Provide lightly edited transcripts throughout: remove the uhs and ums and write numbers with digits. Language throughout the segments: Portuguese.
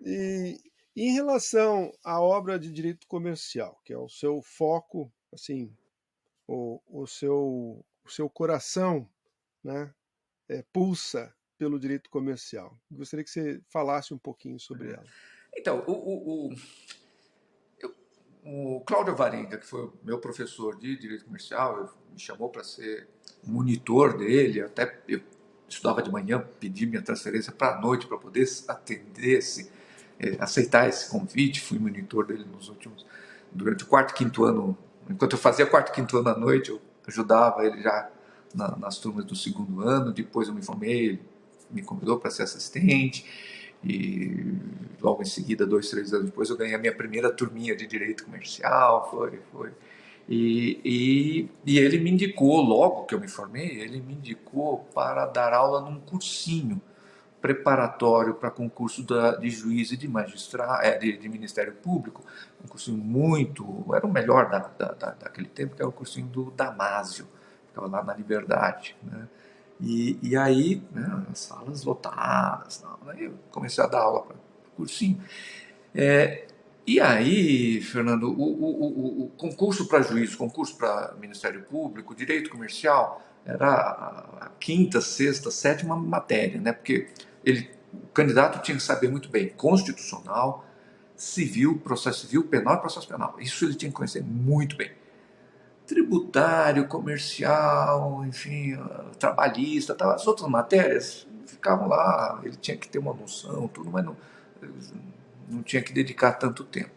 E em relação à obra de direito comercial, que é o seu foco, assim, o seu coração, né, pulsa pelo direito comercial. Gostaria que você falasse um pouquinho sobre ela. Então, o Cláudio Varenga, que foi o meu professor de Direito Comercial, me chamou para ser monitor dele, até eu estudava de manhã, pedi minha transferência para a noite para poder atender aceitar esse convite, fui monitor dele durante o quarto e quinto ano, enquanto eu fazia quarto e quinto ano à noite, eu ajudava ele já nas turmas do segundo ano, depois eu me formei, ele me convidou para ser assistente, e logo em seguida, 2, 3 anos depois, eu ganhei a minha primeira turminha de direito comercial, foi. E ele me indicou, logo que eu me formei, ele me indicou para dar aula num cursinho preparatório para concurso de juiz e de magistrado, de Ministério Público, um cursinho era o melhor daquele tempo, que era o cursinho do Damásio, ficava lá na Liberdade, né? E aí, né, as salas lotadas, aí eu comecei a dar aula para o cursinho. E aí, Fernando, o concurso para juiz, o concurso para Ministério Público, direito comercial, era a quinta, sexta, sétima matéria, né? Porque o candidato tinha que saber muito bem constitucional, civil, processo civil, penal e processo penal. Isso ele tinha que conhecer muito bem. Tributário, comercial, enfim, trabalhista, as outras matérias ficavam lá, ele tinha que ter uma noção, tudo, mas não tinha que dedicar tanto tempo.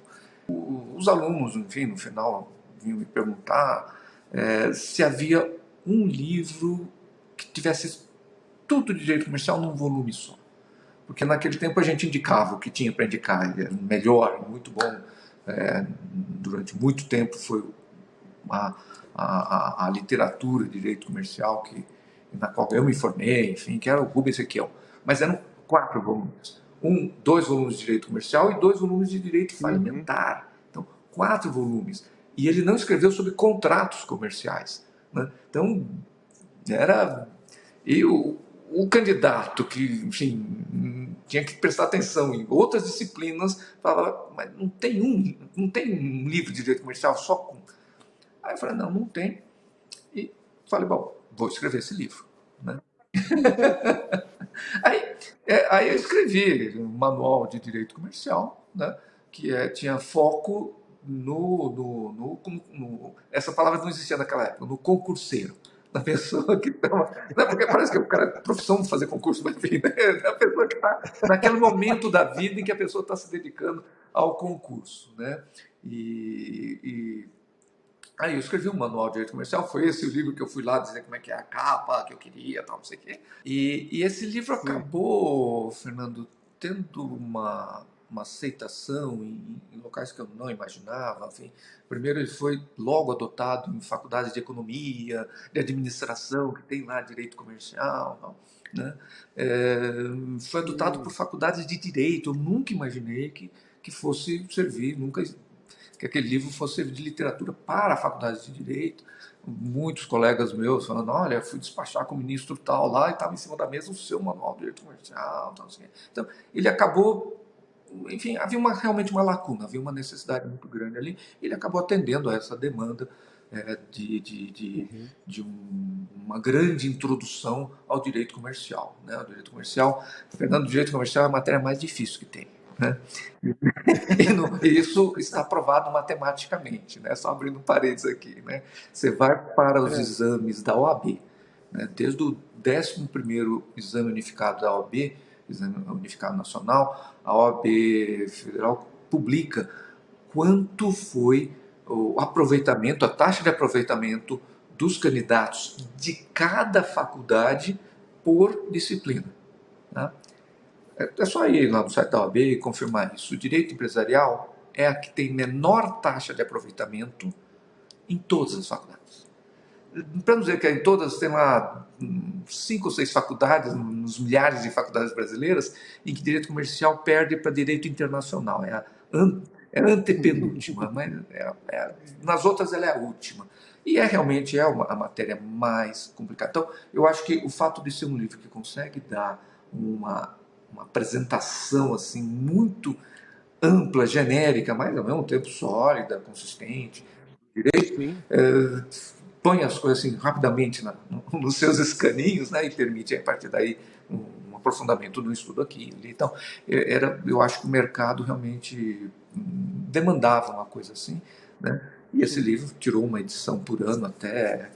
Os alunos, enfim, no final vinham me perguntar se havia um livro que tivesse tudo de direito comercial num volume só. Porque naquele tempo a gente indicava o que tinha para indicar, era melhor, muito bom. Durante muito tempo foi a literatura de direito comercial na qual eu me formei, enfim, que era o Rubens Ezequiel. Mas eram 4 volumes. 2 volumes de direito comercial e 2 volumes de direito Uhum. falimentar. Então, 4 volumes. E ele não escreveu sobre contratos comerciais, né? Então, era... E o candidato que, enfim, tinha que prestar atenção em outras disciplinas, falava, mas não tem um livro de direito comercial só com... Aí eu falei, não tem. E falei, bom, vou escrever esse livro, né? Aí, aí eu escrevi um manual de direito comercial, né, que tinha foco essa palavra não existia naquela época, no concurseiro, na pessoa que estava... Não é porque parece que o cara é profissão de fazer concurso, mas enfim, né, a pessoa que está naquele momento da vida em que a pessoa está se dedicando ao concurso, né? E aí eu escrevi um manual de direito comercial, foi esse o livro que eu fui lá dizer como é que é a capa, que eu queria, tal, não sei o quê. E esse livro Sim. acabou, Fernando, tendo uma aceitação em locais que eu não imaginava. Enfim, primeiro ele foi logo adotado em faculdades de economia, de administração, que tem lá direito comercial, tal, né? Foi adotado por Hum. faculdades de direito. Eu nunca imaginei que fosse servir, nunca que aquele livro fosse servir de literatura para a faculdade de Direito. Muitos colegas meus falando, olha, fui despachar com o ministro tal lá e estava em cima da mesa o seu manual de direito comercial. Tal, assim. Então, ele acabou, enfim, havia realmente uma lacuna, havia uma necessidade muito grande ali. Ele acabou atendendo a essa demanda Uhum. de uma grande introdução ao direito comercial. Né? O direito comercial, Fernando, o direito comercial é a matéria mais difícil que tem. Né? E isso está provado matematicamente, né? Só abrindo parênteses aqui, né? Você vai para os É. exames da OAB, né? Desde o 11º exame unificado da OAB, Exame Unificado Nacional, a OAB Federal publica quanto foi o aproveitamento, a taxa de aproveitamento dos candidatos de cada faculdade por disciplina. Né? É só ir lá no site da OAB e confirmar isso. O direito empresarial é a que tem menor taxa de aproveitamento em todas as faculdades. Para não dizer que em todas, tem lá 5 ou 6 faculdades, nos milhares de faculdades brasileiras, em que direito comercial perde para direito internacional. É a antepenúltima, mas nas outras ela é a última. E realmente a matéria mais complicada. Então, eu acho que o fato de ser um livro que consegue dar uma uma apresentação assim muito ampla, genérica, mas ao mesmo tempo sólida, consistente, direito, sim, põe as coisas assim rapidamente nos seus escaninhos, né, e permite a partir daí um aprofundamento do estudo aqui. Então, eu acho que o mercado realmente demandava uma coisa assim, né? E esse uhum, livro tirou uma edição por ano até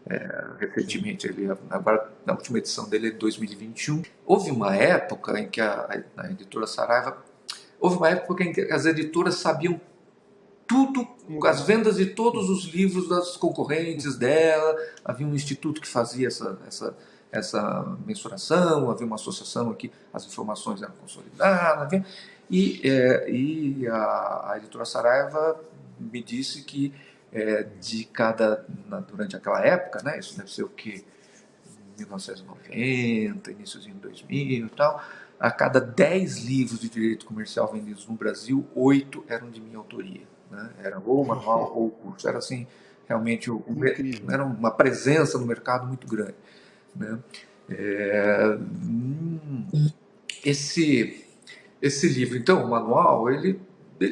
sim, recentemente, agora na última edição dele é de 2021. Houve uma época em que a editora Saraiva, houve uma época em que as editoras sabiam tudo, as uhum, vendas de sim, todos os livros das concorrentes dela, havia um instituto que fazia essa mensuração, havia uma associação aqui, as informações eram consolidadas, havia, e a editora Saraiva me disse que durante aquela época, né, isso deve ser o que, 1990, iníciozinho de 2000 e tal, a cada 10 livros de direito comercial vendidos no Brasil, 8 eram de minha autoria. Né? Era ou o manual ou o curso. Era assim, realmente, incrível. era uma presença no mercado muito grande. Né? É, esse, esse livro, então, o manual, ele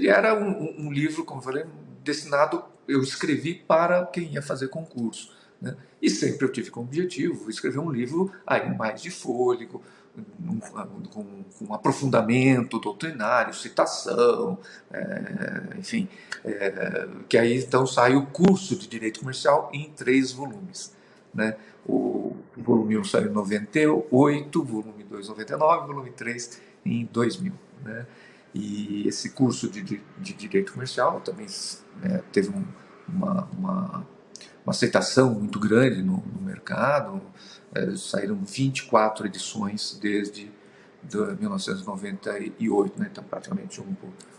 era um livro, como eu falei, destinado, eu escrevi para quem ia fazer concurso. Né? E sempre eu tive como objetivo escrever um livro aí mais de fôlego, com aprofundamento doutrinário, citação, enfim, que aí então sai o curso de Direito Comercial em 3 volumes. Né? O volume 1 saiu em 98, volume 2 em 99, volume 3 em 2000. Né? E esse curso de Direito Comercial também teve uma aceitação muito grande no mercado. Saíram 24 edições desde 1998, né? Então praticamente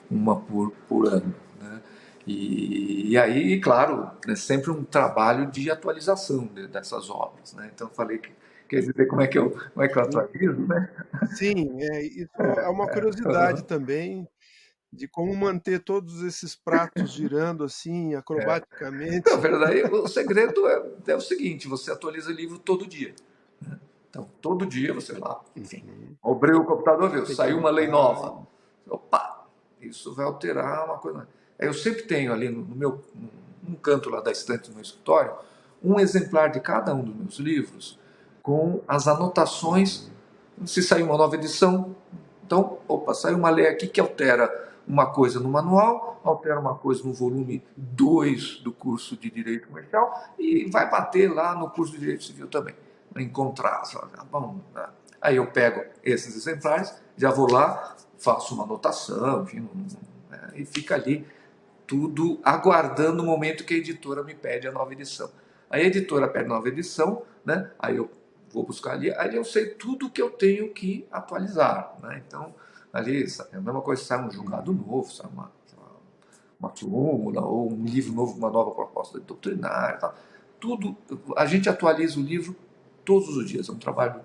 uma por ano. Né? E aí, claro, é sempre um trabalho de atualização dessas obras. Né? Então falei que quer dizer como é que eu Sim, atualizo, né? sim, isso é uma curiosidade também, de como manter todos esses pratos girando, assim, Não, acrobaticamente. verdade, o segredo é o seguinte: você atualiza o livro todo dia. Então, todo dia você vai lá, enfim, Uhum. abriu o computador, viu, Tem que saiu uma lei anotar nova. Opa, isso vai alterar uma coisa. Eu sempre tenho ali no meu, num canto lá da estante do meu escritório, um exemplar de cada um dos meus livros com as anotações, uhum, se sair uma nova edição. Então, opa, saiu uma lei aqui que altera uma coisa no manual, altera uma coisa no volume 2 do curso de Direito Comercial e vai bater lá no curso de Direito Civil também encontrar. Bom, né? Aí eu pego esses exemplares, já vou lá, faço uma anotação, enfim, e fica ali tudo aguardando o momento que a editora me pede a nova edição. Aí a editora pede a nova edição, né? Aí eu vou buscar ali, aí eu sei tudo que eu tenho que atualizar. Né? Então, ali é a mesma coisa se sai um julgado uhum, novo, sai uma súmula, ou um livro sim. novo, uma nova proposta doutrinária. Tal. Tudo, a gente atualiza o livro todos os dias, é um trabalho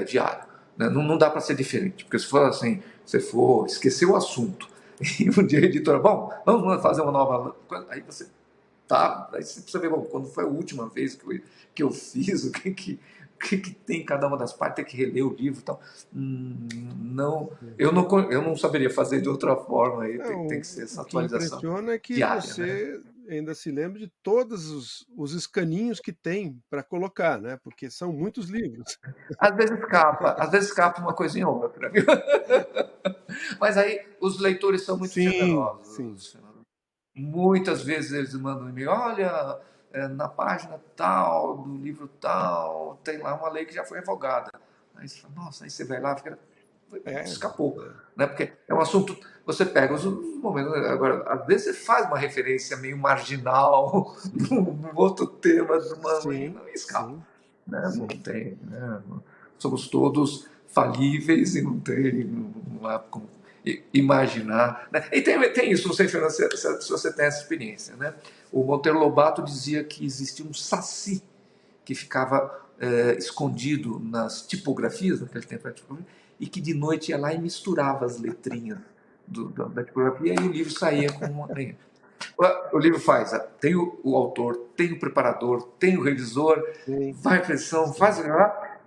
diário. Né? Não dá para ser diferente, porque se for assim, se for esquecer o assunto, e um dia a editora, bom, vamos fazer uma nova coisa, aí você aí você precisa ver, bom, quando foi a última vez que eu fiz, o que tem em cada uma das partes, tem que reler o livro e tal. Não, eu não saberia fazer de outra forma, aí tem Não, que ser essa o que atualização impressiona é que diária, né? você ainda se lembra de todos os escaninhos que tem para colocar, né, porque são muitos livros. Às vezes escapa uma coisinha ou outra, viu? Mas aí os leitores são muito Sim, sim. generosos. Muitas vezes eles mandam um e-mail, olha, na página tal, do livro tal, tem lá uma lei que já foi revogada. Aí você fala, nossa, aí você vai lá, fica, É, escapou. é. Né? Porque é um assunto, você pega os momentos, agora, às vezes você faz uma referência meio marginal num outro tema de uma lei, Sim, não escapa. sim, Né? Não sim. tem, né? Somos todos falíveis e não há como imaginar. Né? E tem isso, não sei, Fernando, se você tem essa experiência. Né? O Monteiro Lobato dizia que existia um saci que ficava escondido nas tipografias, naquele tempo era tipografia, e que de noite ia lá e misturava as letrinhas da tipografia e o livro saía com uma. O livro faz, tem o autor, tem o preparador, tem o revisor, Sim, vai para edição, faz sim.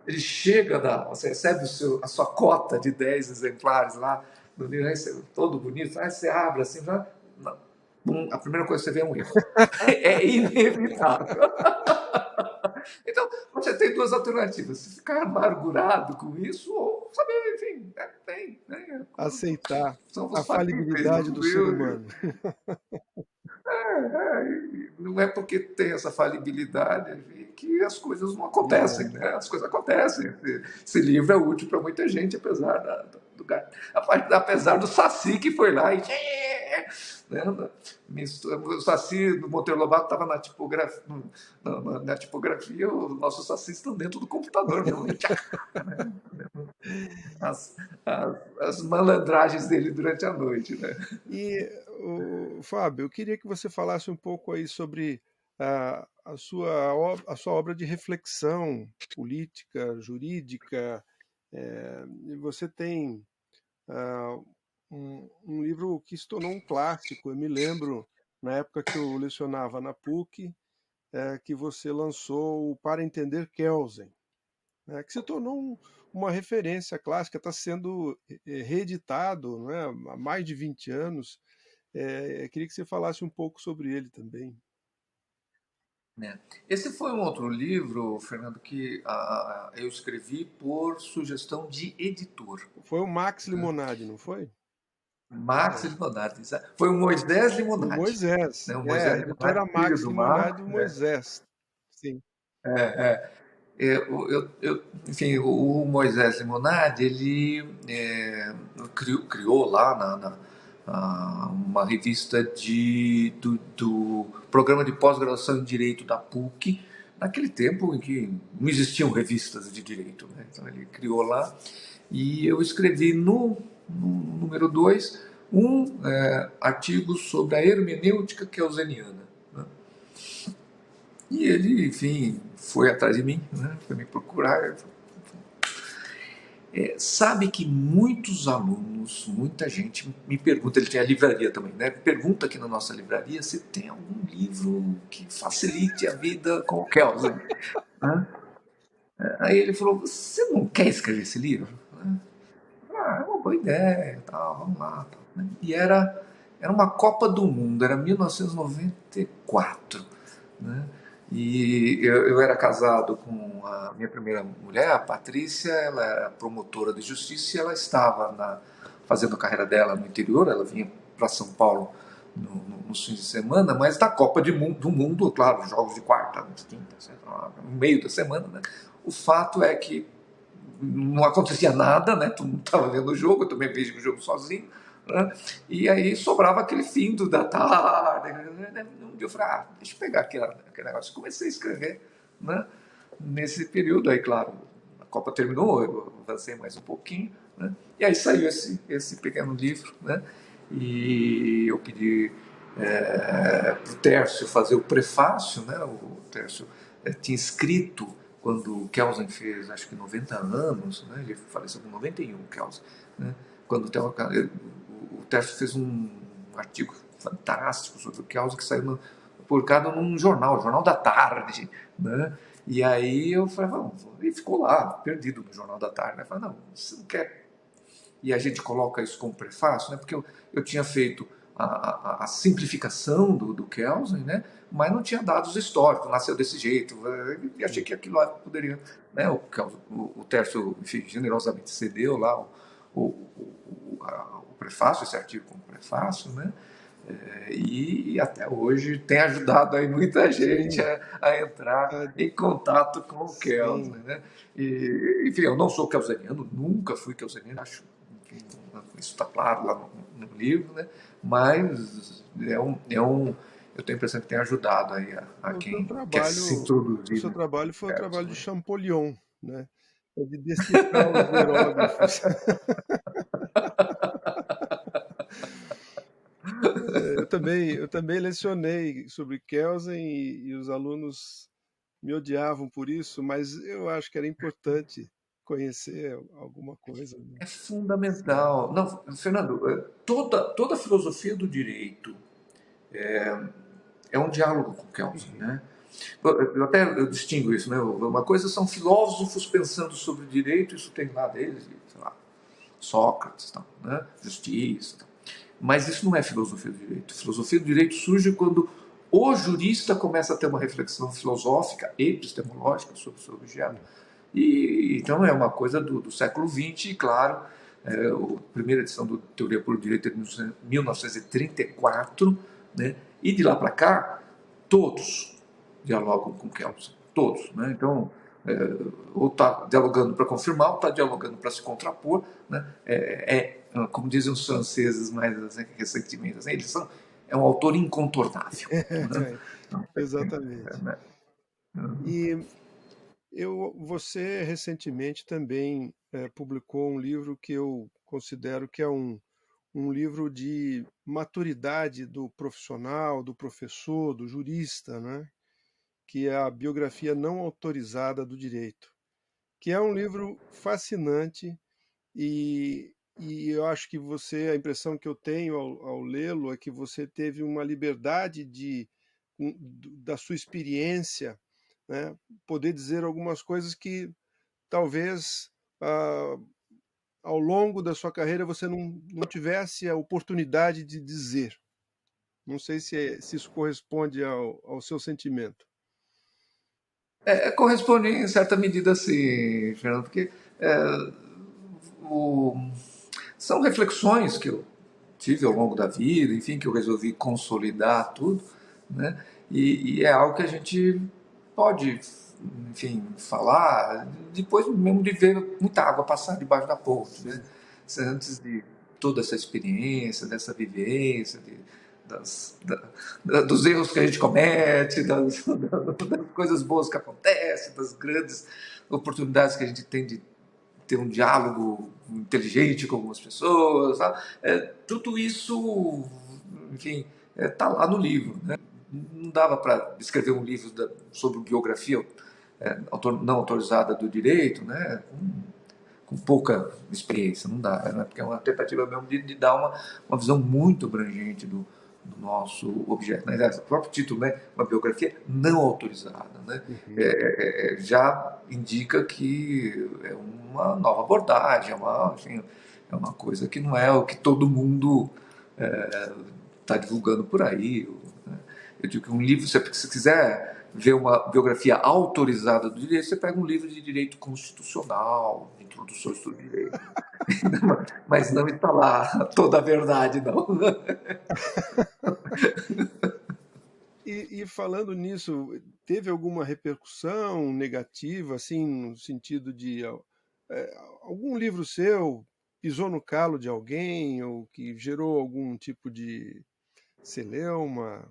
ele chega, você recebe a sua cota de 10 exemplares lá do livro, aí todo bonito, aí você abre assim, já, a primeira coisa que você vê é um erro. É inevitável. Então, você tem duas alternativas: se ficar amargurado com isso, ou saber, enfim, tem, né? Aceitar a Somos falíveis, falibilidade do ser humano. não é porque tem essa falibilidade que as coisas não acontecem, Verdade. né? As coisas acontecem. Esse livro é útil para muita gente, apesar do Saci que foi lá e né? O Saci do Monteiro Lobato estava na tipografia, na tipografia, os nossos sacis estão dentro do computador mesmo. As, as malandragens dele durante a noite, né? E, Fábio, eu queria que você falasse um pouco aí sobre a sua obra de reflexão política, jurídica. E você tem ah, um livro que se tornou um clássico. Eu me lembro, na época que eu lecionava na PUC, que você lançou o Para Entender Kelsen, né, que se tornou uma referência clássica, está sendo reeditado, né, há mais de 20 anos. Queria que você falasse um pouco sobre ele também. Né? Esse foi um outro livro, Fernando, que eu escrevi por sugestão de editor. Foi o Max Né? Limonade, não foi? Max É, Limonati. Foi o Moisés o Limonati. Moisés. Né? O É, a Moisés editora Limonati, filho Max do Limonade Max. do Né? Moisés. Sim. Enfim, o Moisés Limonade, ele criou lá uma revista do programa de pós-graduação em Direito da PUC, naquele tempo em que não existiam revistas de direito. Né? Então ele criou lá e eu escrevi no número 2 artigo sobre a hermenêutica kelseniana. Né? E ele, enfim, foi atrás de mim, né? Foi me procurar. Sabe que muitos alunos, muita gente me pergunta, ele tem a livraria também, né? Pergunta aqui na nossa livraria se tem algum livro que facilite a vida com o Kelsen. Né? Aí ele falou: você não quer escrever esse livro? Né? É uma boa ideia, tal, vamos lá. Tal, né? E era uma Copa do Mundo, era 1994. Né? E eu era casado com a minha primeira mulher, a Patrícia, ela era promotora de justiça e ela estava fazendo a carreira dela no interior, ela vinha para São Paulo nos fins de semana, mas da Copa do Mundo, claro, jogos de quarta, quinta, no meio da semana, né? O fato é que não acontecia nada, né? Todo mundo estava vendo o jogo, eu também vejo o jogo sozinho, né? E aí sobrava aquele fim da tarde. Né? Um dia eu falei: deixa eu pegar aquele negócio. Comecei a escrever, né? Nesse período aí, claro, a Copa terminou, eu avancei mais um pouquinho, né? E aí saiu esse pequeno livro, né? E eu pedi para o Tércio fazer o prefácio, né? O Tércio tinha escrito quando o Kelsen fez, acho que 90 anos, né? Ele faleceu com 91, o Kelsen, né? Quando o Tércio fez um artigo fantástico sobre o Kelsen que saiu publicado num jornal, Jornal da Tarde, né? E aí eu falei: vamos, e ficou lá, perdido no Jornal da Tarde, né? Eu falei: não, você não quer. E a gente coloca isso como prefácio, né? Porque eu tinha feito a simplificação do Kelsen, né? Mas não tinha dados históricos, nasceu desse jeito, e achei Sim. que aquilo lá poderia, né? O Tércio, enfim, generosamente cedeu lá o prefácio, esse artigo como prefácio, né? E até hoje tem ajudado aí muita gente Sim. a entrar Ah, em contato com o Kelsen, sim. né? E, enfim, eu não sou kelseniano, nunca fui kelseniano, acho, enfim, isso está claro lá no livro, né? Mas eu tenho a impressão que tem ajudado aí a quem quer se O introduzir seu no trabalho foi o trabalho Kelsen. de Né? Champollion, né? É de decifrar os hieróglifos. Eu também lecionei sobre Kelsen e os alunos me odiavam por isso, mas eu acho que era importante conhecer alguma coisa, né? É Sim. fundamental. Não, Fernando, toda a filosofia do direito é um diálogo com Kelsen, Uhum. né? Eu até eu distingo isso, né? Uma coisa são filósofos pensando sobre o direito, isso tem lá deles, sei lá, Sócrates, tal, né? Justiça. Tal. Mas isso não é filosofia do direito. Filosofia do direito surge quando o jurista começa a ter uma reflexão filosófica e epistemológica sobre o seu objeto. E, então é uma coisa do século XX, e claro, a primeira edição do Teoria pelo Direito é de 1934, né? E de lá para cá, todos dialogam com Kelsen, todos. Né? Então, ou está dialogando para confirmar, ou está dialogando para se contrapor. Né? Como dizem os franceses mais recentemente, assim, é um autor incontornável. Né? Então, Exatamente. né? E você recentemente também publicou um livro que eu considero que é um livro de maturidade do profissional, do professor, do jurista, né? Que é a Biografia Não Autorizada do Direito, que é um livro fascinante e eu acho que a impressão que eu tenho ao lê-lo é que você teve uma liberdade da sua experiência, né, poder dizer algumas coisas que talvez ah, ao longo da sua carreira você não tivesse a oportunidade de dizer. Não sei se isso corresponde ao seu sentimento. Corresponde em certa medida, sim, Fernando, porque é, o, são reflexões que eu tive ao longo da vida, enfim, que eu resolvi consolidar tudo, né? E é algo que a gente pode, enfim, falar depois mesmo de ver muita água passar debaixo da ponte, né? Sim. Antes de toda essa experiência, dessa vivência, dos erros que a gente comete, das coisas boas que acontecem, das grandes oportunidades que a gente tem de ter um diálogo inteligente com algumas pessoas, sabe? Tudo isso, enfim, está lá no livro. Né? Não dava para escrever um livro sobre biografia não autorizada do direito, né? Com pouca experiência, não dá, né? Porque é uma tentativa mesmo de dar uma visão muito abrangente do nosso objeto. Né? O próprio título, né? Uma biografia não autorizada, né? Uhum. Já indica que é uma nova abordagem, enfim, é uma coisa que não é o que todo mundo está divulgando por aí. Né? Eu digo que um livro, se quiser ver uma biografia autorizada do direito, você pega um livro de direito constitucional, introdução ao estudo de direito. Mas não está lá toda a verdade, não. E falando nisso, teve alguma repercussão negativa, assim, no sentido de algum livro seu pisou no calo de alguém ou que gerou algum tipo de celeuma?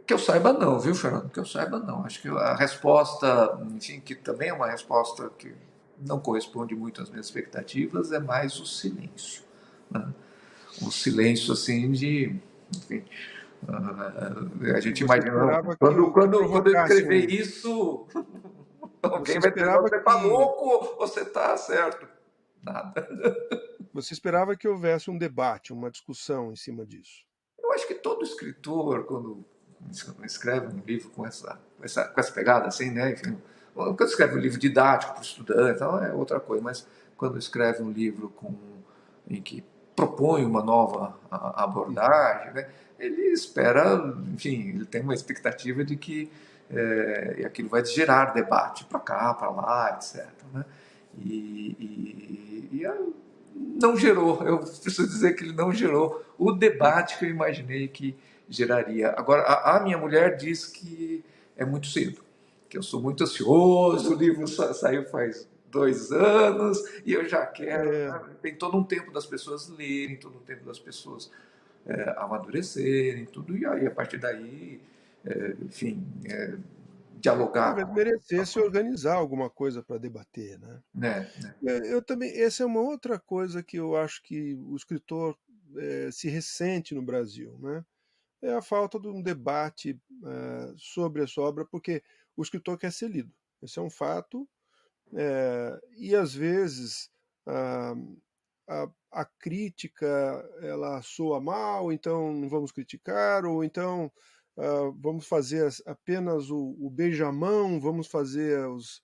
Que eu saiba não, viu, Fernando? Que eu saiba não. Acho que a resposta, enfim, que também é uma resposta que não corresponde muito às minhas expectativas, é mais o silêncio. Né? O silêncio, assim, enfim, a gente Você imagina, esperava que quando eu provocasse escrever um. isso, Você alguém vai dizer, esperava você está que. louco ou você está certo? Nada. Você esperava que houvesse um debate, uma discussão em cima disso. Eu acho que todo escritor, quando escreve um livro com essa pegada, assim, né? Enfim, quando escreve um livro didático para o estudante, então é outra coisa, mas quando escreve um livro em que propõe uma nova Uhum. abordagem, né? Ele espera, enfim, ele tem uma expectativa de que aquilo vai gerar debate para cá, para lá, etc. Né? E não gerou, eu preciso dizer que ele não gerou o debate que eu imaginei que geraria. Agora, a minha mulher diz que é muito cedo, que eu sou muito ansioso, o livro saiu faz 2 anos e eu já quero. É, Né? Tem todo um tempo das pessoas lerem, todo um tempo das pessoas amadurecerem, tudo, e aí a partir daí, enfim, dialogar talvez com a merecesse coisa. organizar alguma coisa para debater, né? Né? Eu também, essa é uma outra coisa que eu acho que o escritor se ressente no Brasil, né? É a falta de um debate sobre a sua obra, porque o escritor quer ser lido. Esse é um fato, e às vezes ah, a crítica ela soa mal, então não vamos criticar, ou então vamos fazer apenas o beijamão, vamos fazer os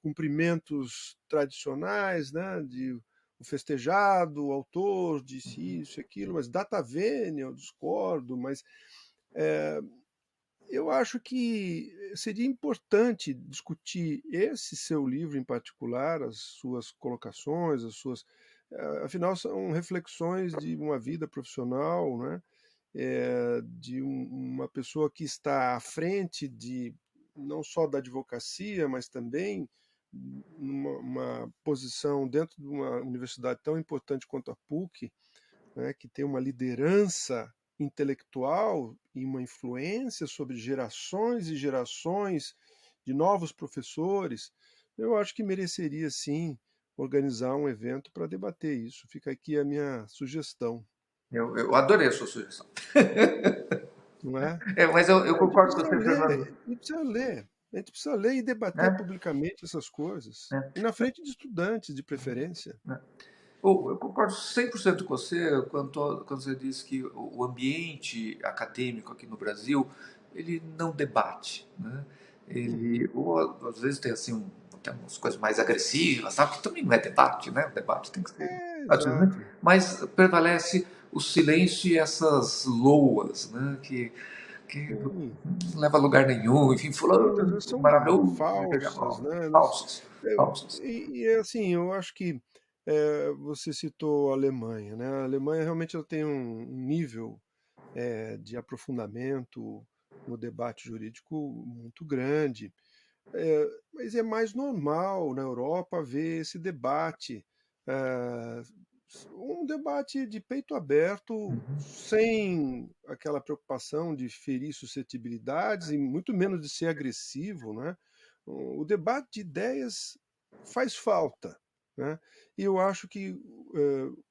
cumprimentos tradicionais, né, de o festejado, o autor disse isso e aquilo, mas data vênia, eu discordo, mas eu acho que seria importante discutir esse seu livro em particular, as suas colocações, afinal são reflexões de uma vida profissional, né? De uma pessoa que está à frente de não só da advocacia, mas também numa posição dentro de uma universidade tão importante quanto a PUC, né, que tem uma liderança intelectual e uma influência sobre gerações e gerações de novos professores. Eu acho que mereceria sim organizar um evento para debater isso. Fica aqui a minha sugestão, Eu adorei a sua sugestão. não é? Mas eu A gente concordo com precisa você, ler, Fernando. a gente precisa ler, a gente precisa ler e debater Né? publicamente essas coisas. Né? E na frente de estudantes, de preferência. Né? Eu concordo 100% com você quando você diz que o ambiente acadêmico aqui no Brasil, ele não debate, né? Uhum. Ele, ou às vezes tem assim, tem umas coisas mais agressivas, sabe? Que também não é debate, né? O debate tem que ser, né? Exato. Mas prevalece o silêncio e essas loas, né? Que não Sim. leva a lugar nenhum, enfim, E muitas fulano, vezes são maravilhoso, falsas, né? falsos, É, falsos. assim, eu acho que você citou a Alemanha, né? A Alemanha realmente ela tem um nível de aprofundamento no debate jurídico muito grande. Mas é mais normal na Europa ver esse debate, eh, um debate de peito aberto, sem aquela preocupação de ferir suscetibilidades e muito menos de ser agressivo, né? O debate de ideias faz falta, né? E eu acho que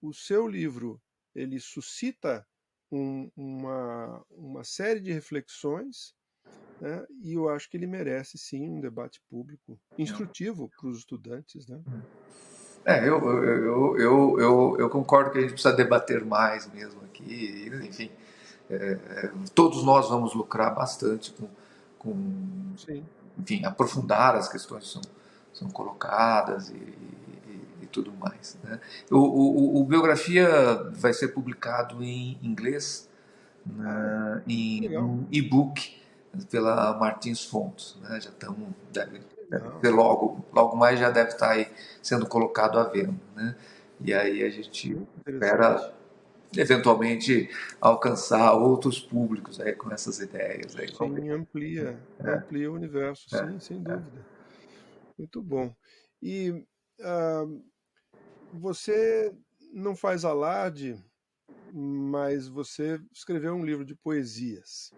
o seu livro ele suscita uma série de reflexões, né? E eu acho que ele merece sim um debate público instrutivo para os estudantes, né? Eu concordo que a gente precisa debater mais mesmo aqui, enfim, todos nós vamos lucrar bastante com Sim. enfim, aprofundar as questões que são colocadas e tudo mais. Né? O Biografia vai ser publicado em inglês, Ah, que em legal, um e-book pela Martins Fontes. Né? Já estamos, que deve legal. ser logo mais já deve estar aí sendo colocado à venda. Né? E aí a gente Muito espera interessante. eventualmente alcançar outros públicos aí com essas ideias aí. Vamos ver. Sim, amplia o universo, sim, sem dúvida. Muito bom. E ah, você não faz alarde, mas você escreveu um livro de poesias.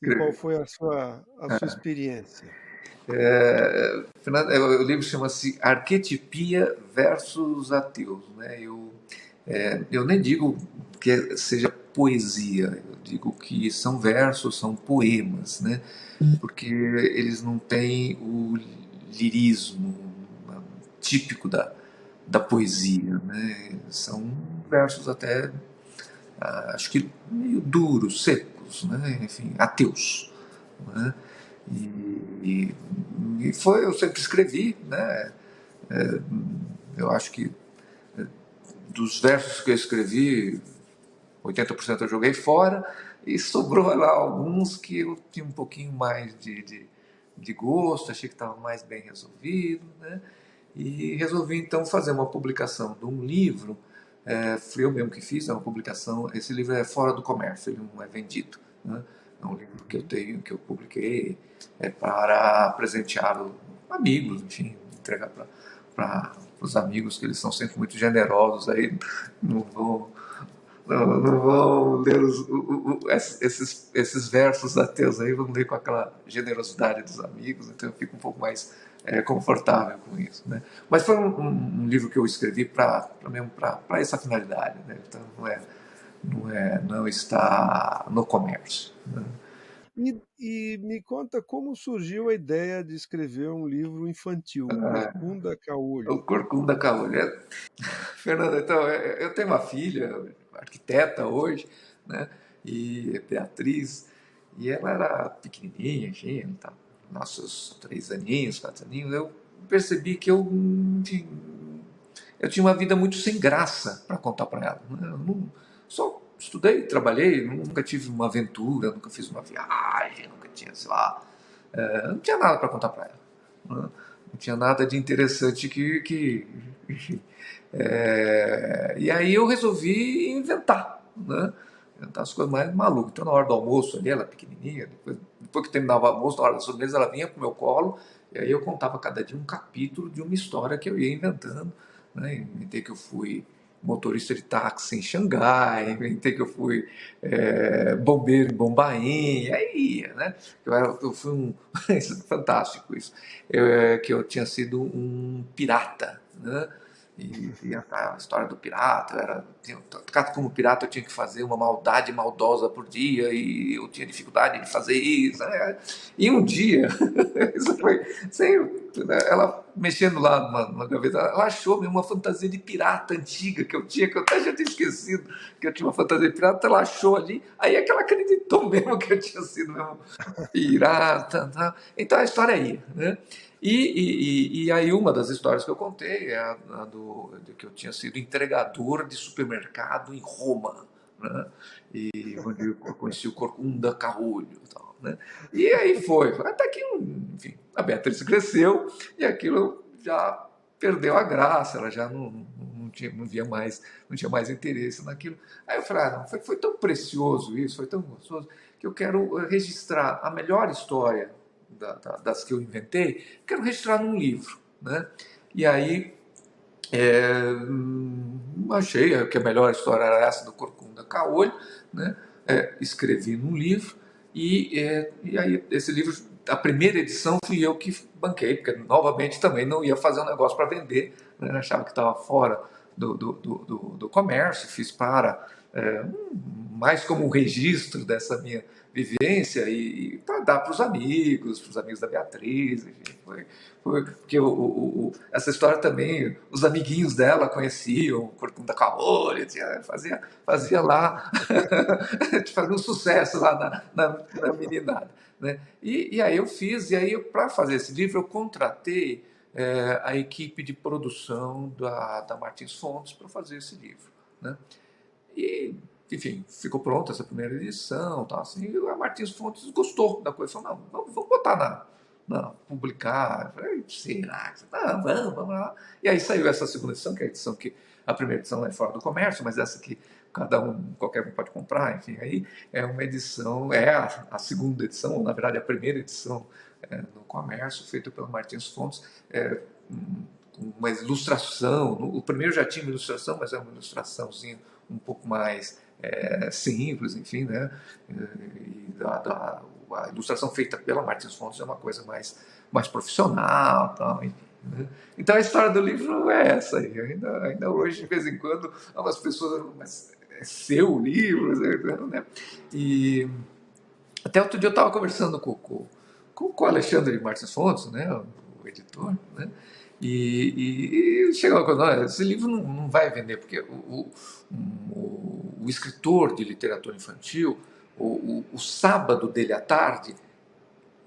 E qual Escrever. foi a sua experiência? O livro chama-se Arquetipia versus Ateus. Né? Eu nem digo que seja poesia, eu digo que são versos, são poemas, né? Porque eles não têm o lirismo típico da poesia. Né? São versos até, acho que meio duros, secos, né? Enfim, ateus. Né? E, eu sempre escrevi, né? Eu acho que dos versos que eu escrevi, 80% eu joguei fora e sobrou lá alguns que eu tinha um pouquinho mais de gosto, achei que estava mais bem resolvido, né? E resolvi então fazer uma publicação de um livro, fui eu mesmo que fiz, é uma publicação, esse livro é fora do comércio, ele não é vendido, né? É um livro que eu Uhum. tenho, que eu publiquei para presentear amigos, enfim, entregar para os amigos, que eles são sempre muito generosos, aí não vão não vão ler esses versos ateus aí, vão ler com aquela generosidade dos amigos, então eu fico um pouco mais confortável com isso. Né? Mas foi um livro que eu escrevi mesmo para essa finalidade, né? Então não está no comércio. Né? E me conta como surgiu a ideia de escrever um livro infantil, Corcunda O Caolho. Corcunda Caolho. Fernanda, então, eu tenho uma filha, arquiteta hoje, né? e Beatriz, e ela era pequenininha, enfim, tá, nossos 3 aninhos, 4 aninhos, eu percebi que enfim, eu tinha uma vida muito sem graça para contar para ela. Né? Eu só estudei, trabalhei, nunca tive uma aventura, nunca fiz uma viagem, nunca tinha, sei lá, não tinha nada para contar para ela. Né? Não tinha nada de interessante enfim. E aí eu resolvi inventar, né? Inventar as coisas mais malucas. Então, na hora do almoço ali, ela pequenininha, depois que terminava o almoço, na hora da sobremesa, ela vinha pro meu colo, e aí eu contava cada dia um capítulo de uma história que eu ia inventando. Né? Inventei que eu fui motorista de táxi em Xangai, inventei que eu fui bombeiro em Bombaim, aí ia, né? Eu fui isso é fantástico isso, que eu tinha sido um pirata, né? E a história do pirata era, como pirata eu tinha que fazer uma maldade maldosa por dia e eu tinha dificuldade de fazer isso, né? E um dia, isso foi sem, ela mexendo lá numa gaveta, ela achou mesmo uma fantasia de pirata antiga que eu tinha, que eu até já tinha esquecido que eu tinha uma fantasia de pirata, ela achou ali, aí é que ela acreditou mesmo que eu tinha sido mesmo pirata, tá? Então a história é aí, né? E aí uma das histórias que eu contei é de que eu tinha sido entregador de supermercado em Roma, né? E onde eu conheci o Corcunda Caolho e tal, né? E aí foi, até que, enfim, a Beatriz cresceu e aquilo já perdeu a graça, ela já não via mais, não tinha mais interesse naquilo. Aí eu falei, não, foi tão precioso isso, foi tão gostoso, que eu quero registrar a melhor história das que eu inventei, quero registrar num livro, né? E aí achei que a melhor história era essa do Corcunda Caolho, né? Escrevi num livro e aí esse livro, a primeira edição fui eu que banquei, porque novamente também não ia fazer um negócio para vender, né? Eu achava que estava fora do comércio, fiz para mais como um registro dessa minha vivência e para dar para os amigos da Beatriz, enfim, porque essa história também, os amiguinhos dela conheciam, o Corcunda Caolho, fazia lá, fazia um sucesso lá na meninada. Né? E aí eu fiz, e aí para fazer esse livro eu contratei a equipe de produção da Martins Fontes para fazer esse livro. Né? E, enfim, ficou pronta essa primeira edição, tal, assim, e a Martins Fontes gostou da coisa, falou, não, vamos botar publicar. Eu falei, será? Não, vamos lá. E aí saiu essa segunda edição, que é a edição que a primeira edição é fora do comércio, mas essa que qualquer um pode comprar, enfim, aí é uma edição, a segunda edição, ou na verdade a primeira edição no comércio, feita pelo Martins Fontes, com uma ilustração. O primeiro já tinha uma ilustração, mas é uma ilustraçãozinha um pouco mais simples, enfim, né? E a ilustração feita pela Martins Fontes é uma coisa mais profissional, tal, enfim. Né? Então a história do livro é essa aí. Ainda hoje, de vez em quando, algumas pessoas, mas é seu o livro, né? E até outro dia eu estava conversando com o Alexandre Martins Fontes, né, o editor, né, e chegou a coisa, esse livro não vai vender, porque o escritor de literatura infantil, o sábado dele à tarde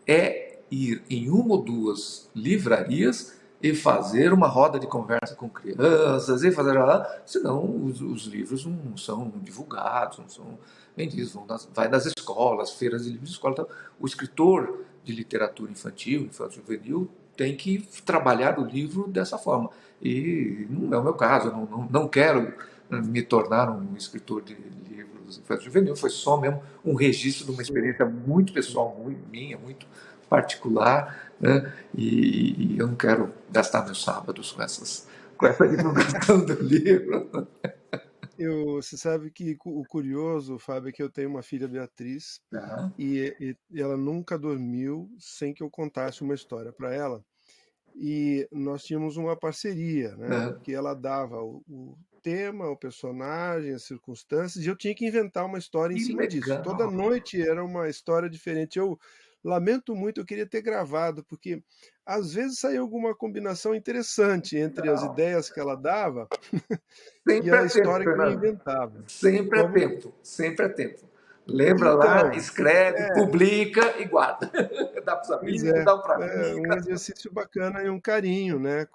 é ir em uma ou duas livrarias e fazer uma roda de conversa com crianças e fazer lá, senão os livros não são divulgados, não são vendidos, vai nas escolas, feiras de livros de escola. Então, o escritor de literatura infantil, infantil juvenil, tem que trabalhar o livro dessa forma. E não é o meu caso, eu não quero me tornar um escritor de livros infantil juvenil, foi só mesmo um registro de uma Sim, experiência muito pessoal, muito minha, muito particular, né? E eu não quero gastar meus sábados com essa divulgação do livro. você sabe que o curioso, Fábio, é que eu tenho uma filha, Beatriz, Tá? e ela nunca dormiu sem que eu contasse uma história para ela. E nós tínhamos uma parceria, né? Né? Que ela dava o tema, o personagem, as circunstâncias, e eu tinha que inventar uma história em Que cima disso. Toda legal! noite era uma história diferente. Eu lamento muito, eu queria ter gravado, porque às vezes saía alguma combinação interessante entre as Legal. ideias que ela dava e Sempre a é tempo, história que eu Fernando. inventava. Sempre é Como? tempo, sempre é tempo. Lembra lá, Então, escreve, é, publica e guarda. Dá para os pois amigos, é, dá para a é um amiga. exercício bacana e um carinho, né,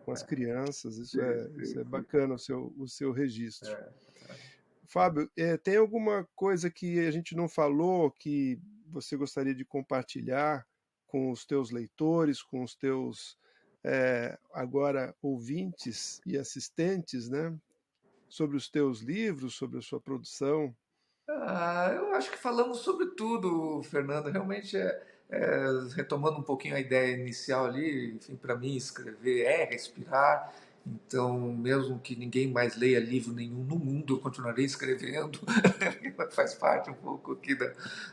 com as crianças, Sim, isso sim, é sim. bacana o seu registro. É. Fábio, tem alguma coisa que a gente não falou que você gostaria de compartilhar com os teus leitores, com os teus, agora ouvintes e assistentes, né, sobre os teus livros, sobre a sua produção? Eu acho que falamos sobre tudo, Fernando. Realmente retomando um pouquinho a ideia inicial ali, enfim, para mim escrever é respirar. Então, mesmo que ninguém mais leia livro nenhum no mundo, eu continuarei escrevendo. Faz parte um pouco aqui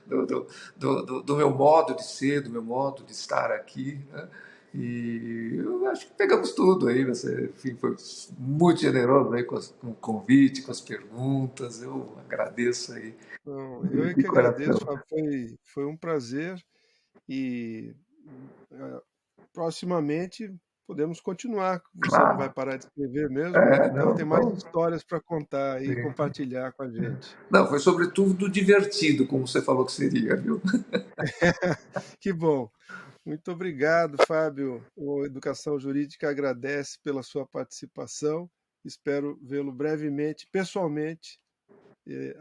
do, do, do meu modo de ser, do meu modo de estar aqui, né? E eu acho que pegamos tudo aí. Você, enfim, foi muito generoso aí com o convite, com as perguntas. Eu agradeço aí Não, eu é de que agradeço, coração. Fábio, foi um prazer e, proximamente podemos continuar. Você não vai Claro. parar de escrever mesmo, né, então Não, tem mais vamos. histórias para contar e Sim. compartilhar com a gente. Não, foi sobretudo divertido, como você falou que seria, viu? Que bom. Muito obrigado, Fábio. O Educação Jurídica agradece pela sua participação. Espero vê-lo brevemente, pessoalmente,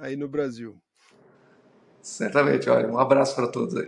aí no Brasil. Certamente, olha, um abraço para todos aí.